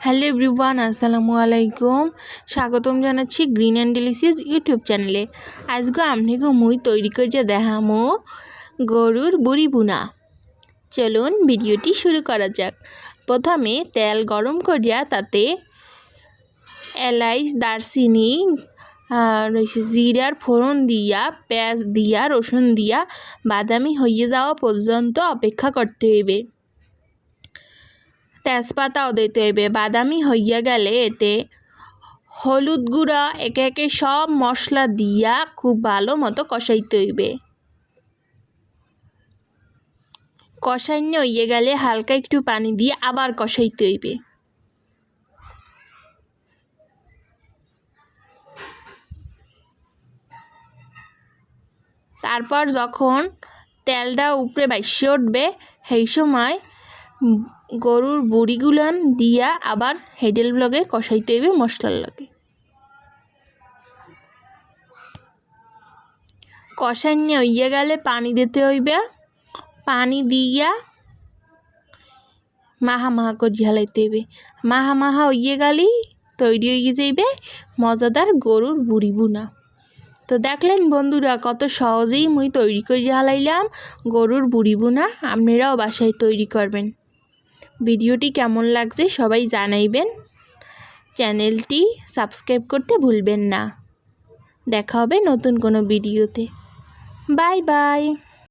Hello everyone, আসসালামু আলাইকুম। স্বাগতম জানাচ্ছি গ্রিন অ্যান্ড ডেলিসিয়াস ইউটিউব চ্যানেলে। আজকে আপনাকে মুই তৈরি করে দেখামো গরুর বুড়ি বুনা। চলুন ভিডিওটি শুরু করা যাক। প্রথমে তেল গরম করিয়া তাতে এলাচ, দারচিনি আর জিরার ফোড়ন দিয়া, পেঁয়াজ দিয়া, রসুন দিয়া বাদামি হয়ে যাওয়া পর্যন্ত অপেক্ষা করতে হইবে। তেজপাতাও দিতে হইবে। বাদামি হইয়া গেলে এতে হলুদ গুঁড়া একে একে সব মশলা দিয়া খুব ভালো মতো কষাইতে হইবে। কষাইনে হইয়া গেলে হালকা একটু পানি দিয়ে আবার কষাইতে হইবে। তারপর যখন তেলটা উপরে বাইসে উঠবে সেই সময় গরুর বুড়িগুলান দিয়া আবার হেডেল লগে কষাইতে হইবে মশলার লগে। কষাইনে হইয়া গেলে পানি দিতে হইবে। পানি দিয়া মাহা মাহা করে হালাইতে হইবে। মাহা মাহা হইয়া গেলেই তৈরি হয়ে যাইবে মজাদার গরুর বুড়ি বুনা। তো দেখলেন বন্ধুরা, কত সহজেই মুই তৈরি করে হালাইলাম গরুর বুড়ি বুনা। আপনারাও বাসায় তৈরি করবেন। ভিডিওটি কেমন লাগছে সবাই জানাইবেন। চ্যানেলটি সাবস্ক্রাইব করতে ভুলবেন না। দেখা হবে নতুন কোনো ভিডিওতে। Bye bye.